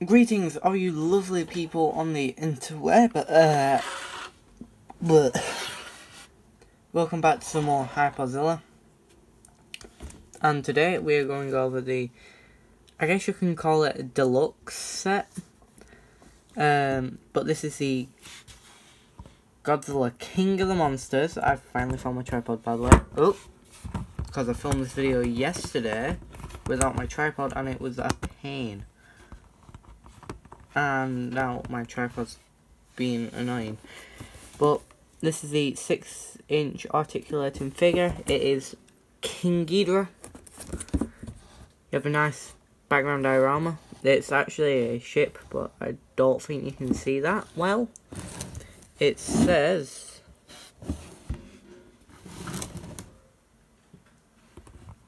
Greetings, all you lovely people on the interweb. Welcome back to some more Hyperzilla. And today we're going over the, I guess you can call it a deluxe set. But this is the Godzilla King of the Monsters. I finally found my tripod, by the way. Oh, because I filmed this video yesterday without my tripod and it was a pain. And now my tripod's being annoying. But this is the 6-inch articulating figure. It is King Ghidorah. You have a nice background diorama. It's actually a ship, but I don't think you can see that well. It says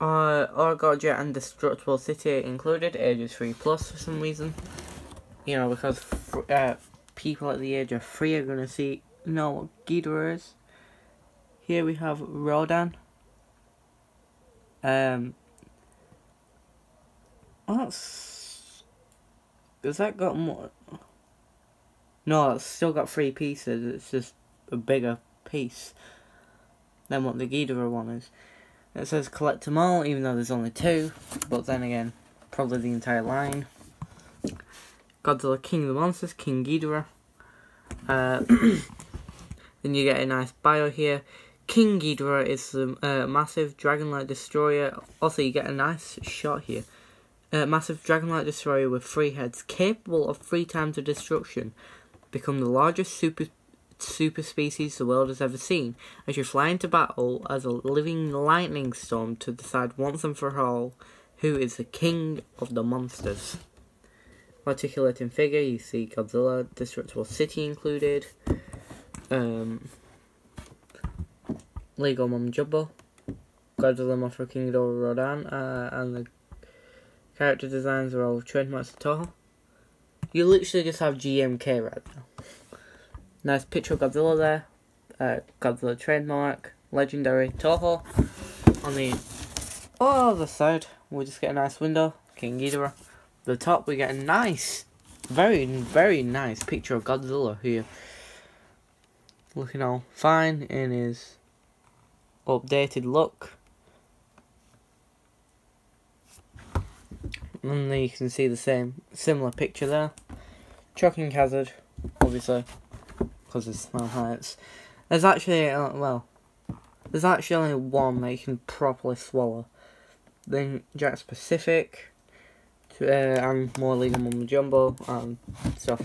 Jet and Destructible City included, ages 3+ for some reason. You know, because people at the age of 3 are going to know what Ghidorah is. Here we have Rodan. Has that got more? No, it's still got 3 pieces. It's just a bigger piece than what the Ghidorah one is. It says collect them all, even though there's only 2. But then again, probably the entire line. Godzilla King of the Monsters, King Ghidorah. Then you get a nice bio here. King Ghidorah is the massive dragon-like destroyer. Also, you get a nice shot here. Massive dragon-like destroyer with 3 heads, capable of 3 times the destruction. Become the largest super species the world has ever seen, as you fly into battle as a living lightning storm to decide once and for all who is the king of the monsters. Articulating figure, you see Godzilla, Destructible City included, Lego Mum Jumbo, Godzilla, Mothra, King Ghidorah, Rodan, and the character designs are all trademarks of Toho. You literally just have GMK right now. Nice picture of Godzilla there, Godzilla trademark, legendary Toho. On the other side, we just get a nice window, King Ghidorah. The top we get a nice, very nice picture of Godzilla here, looking all fine in his updated look. And then you can see the similar picture there. Choking hazard, obviously, because it's small heights. There's actually there's actually only one that you can properly swallow. Then Jakks Pacific. And more Lego Mumbo Jumbo and stuff.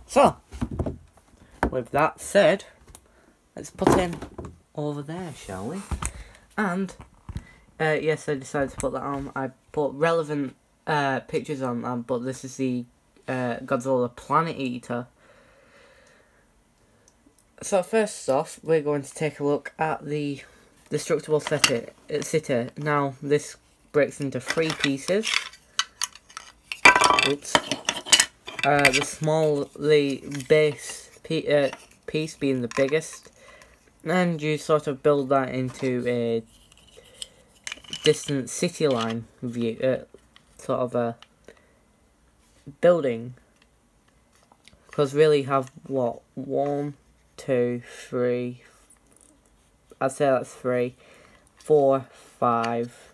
So, with that said, let's put him over there, shall we? And, yes, I decided to put that on. I put relevant pictures on, but this is the Godzilla Planet Eater. So, first off, we're going to take a look at the Destructible City. Now, this breaks into 3 pieces. Oops. The base piece being the biggest, and you sort of build that into a distant city line view, sort of a building. Because really you have what, 1, 2, 3. I'd say that's 3, 4, 5.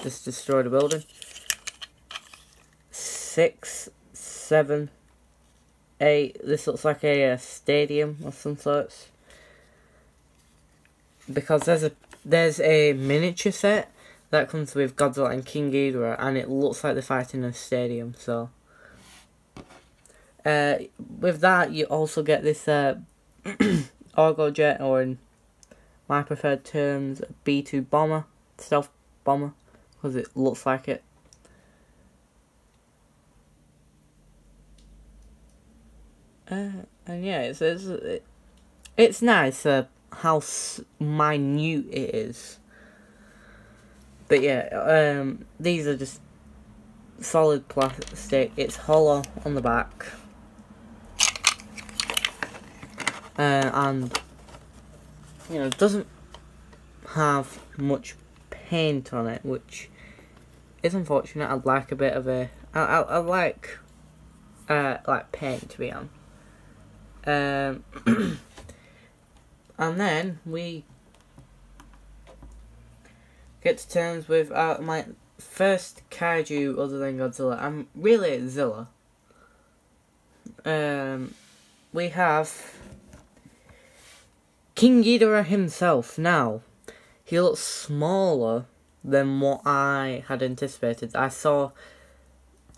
Just destroyed a building. 6, 7, 8. This looks like a stadium of some sorts. Because there's a miniature set that comes with Godzilla and King Ghidorah, and it looks like they're fighting in a stadium. So, with that, you also get this Jet, or in my preferred terms, B-2 bomber, stealth bomber. Because it looks like it. And yeah, it's nice how minute it is. But yeah, these are just solid plastic. It's hollow on the back. And you know, it doesn't have much paint on it, which is unfortunate. I'd like a bit of a... I like paint to be on. And then we get to terms with my first kaiju other than Godzilla. I'm really Zilla. We have King Ghidorah himself. Now, he looks smaller than what I had anticipated. I saw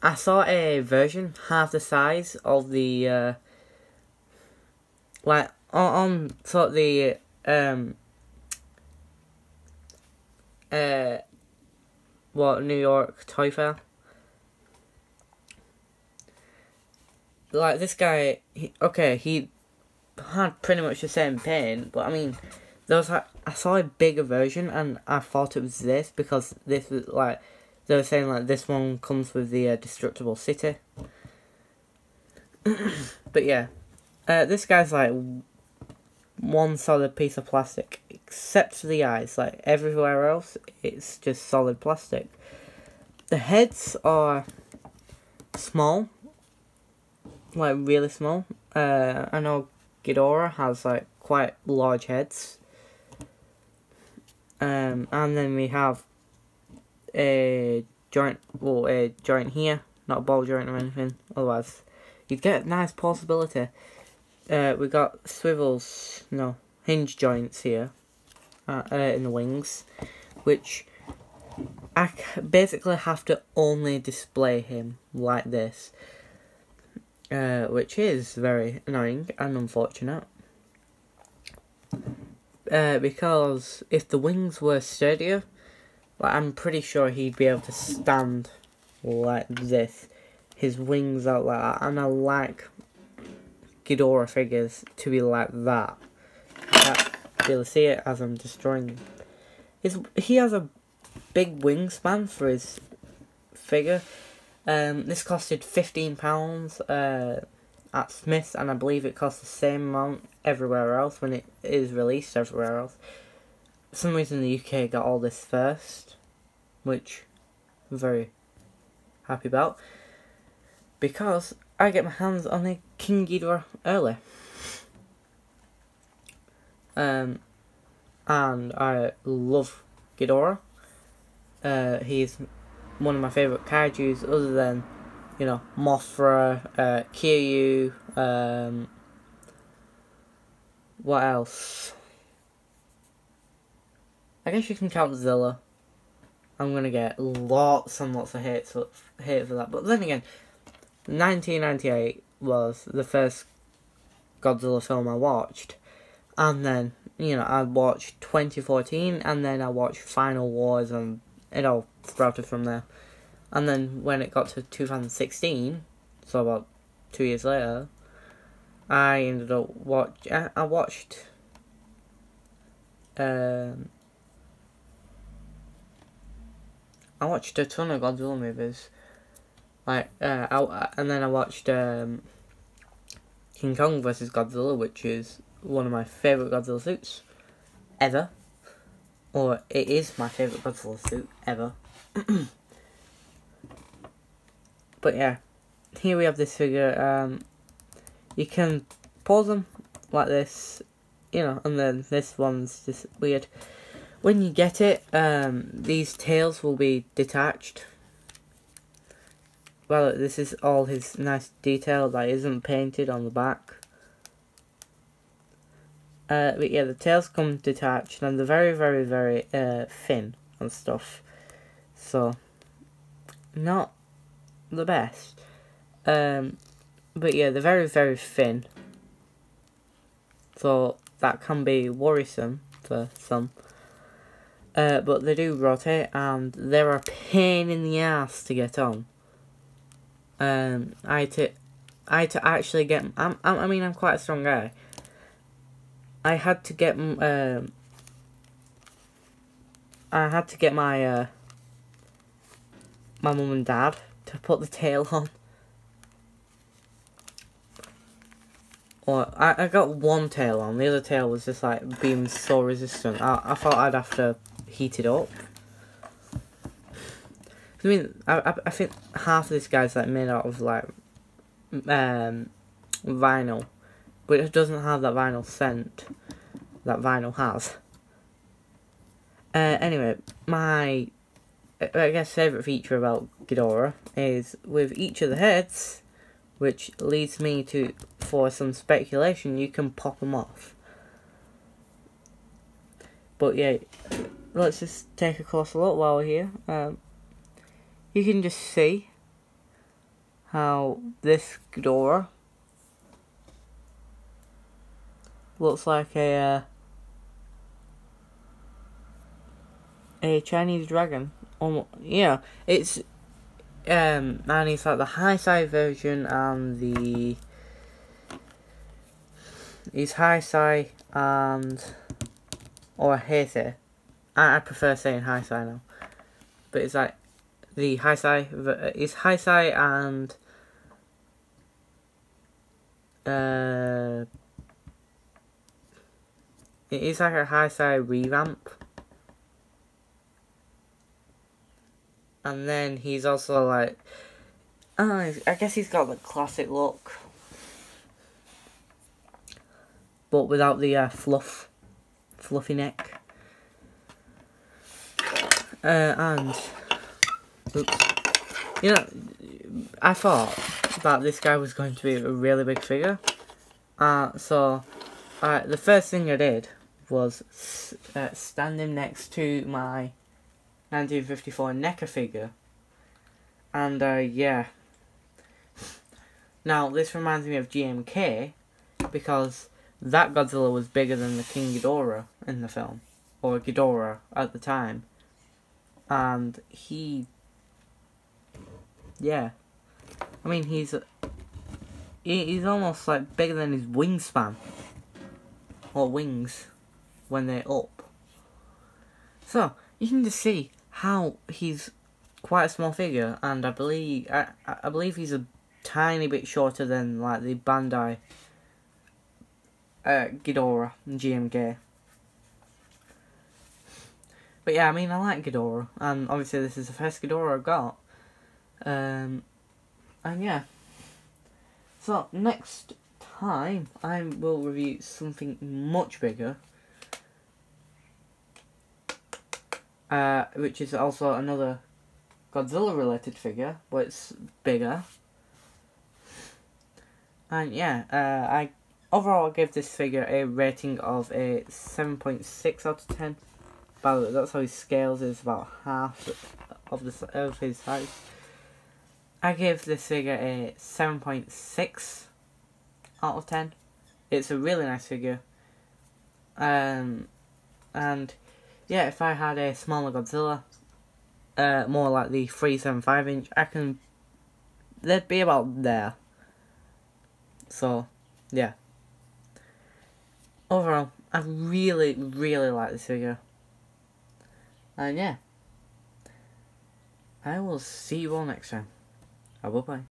a version half the size of the on sort of the New York Toy Fair. Like, this guy, he had pretty much the same paint, but I mean, I saw a bigger version, and I thought it was this, because this was, like, they were saying, like, this one comes with the destructible city. But yeah, this guy's, like, one solid piece of plastic, except for the eyes. Like, everywhere else, it's just solid plastic. The heads are small. Like, really small. I know Ghidorah has, like, quite large heads. And then we have a joint here, not a ball joint or anything, otherwise you'd get a nice possibility. We got hinge joints here, in the wings, which I basically have to only display him like this. Which is very annoying and unfortunate. Because if the wings were sturdier, like, I'm pretty sure he'd be able to stand like this. His wings are like that, and I like Ghidorah figures to be like that. I can't really see it as I'm destroying them. He has a big wingspan for his figure. This costed £15 at Smith's, and I believe it costs the same amount everywhere else when it is released everywhere else. For some reason the UK got all this first, which I'm very happy about, because I get my hands on the King Ghidorah early. And I love Ghidorah. He's one of my favourite kaijus, other than, Mothra, Kiryu, what else? I guess you can count Zilla. I'm gonna get lots and lots of hate for that. But then again, 1998 was the first Godzilla film I watched. And then, I watched 2014, and then I watched Final Wars, and it all sprouted from there. And then when it got to 2016, so about 2 years later, I ended up I watched a ton of Godzilla movies. And then I watched King Kong vs. Godzilla, which is one of my favourite Godzilla suits ever. Or it is my favourite Godzilla suit ever. But yeah, here we have this figure. You can pause them like this, and then this one's just weird. When you get it, these tails will be detached. Well, this is all his nice detail that isn't painted on the back. But yeah, the tails come detached, and they're very, very, very thin and stuff. So, not the best. But yeah, they're very, very thin. So, that can be worrisome for some. But they do rotate, and they're a pain in the ass to get on. I had to actually get... I'm quite a strong guy. I had to get my my mum and dad to put the tail on. Or I got one tail on. The other tail was just like being so resistant. I thought I'd have to heat it up. I mean, I think half of this guy's like made out of like vinyl, but it doesn't have that vinyl scent that vinyl has. Anyway, my I guess favourite feature about Ghidorah is with each of the heads, which leads me to, for some speculation, you can pop them off. But yeah, let's just take a closer look while we're here. You can just see how this Ghidorah looks like a Chinese dragon. Yeah, it's and it's like the high side version and it's high side and or heisei. I prefer saying high side now, but it's like the high side. It's high side and it is like a high side revamp. And then he's also like, I guess he's got the classic look, but without the fluffy neck. And oops, I thought that this guy was going to be a really big figure. So the first thing I did was stand him next to my 1954 NECA figure, and yeah. Now this reminds me of GMK because that Godzilla was bigger than the King Ghidorah in the film, or Ghidorah at the time, and yeah, I mean he's almost like bigger than his wingspan, or wings, when they're up. So you can just see how he's quite a small figure, and I believe he's a tiny bit shorter than like the Bandai Ghidorah and GMK. But yeah, I mean I like Ghidorah, and obviously this is the first Ghidorah I've got. And yeah. So next time I will review something much bigger. Which is also another Godzilla related figure, but it's bigger. And yeah, I overall give this figure a rating of a 7.6 out of 10. By the way, that's how his scales is about half of his height. I give this figure a 7.6 out of 10. It's a really nice figure. And yeah, if I had a smaller Godzilla, more like the 375 inch, they'd be about there. So, yeah. Overall, I really, really like this figure. And yeah. I will see you all next time. Bye-bye.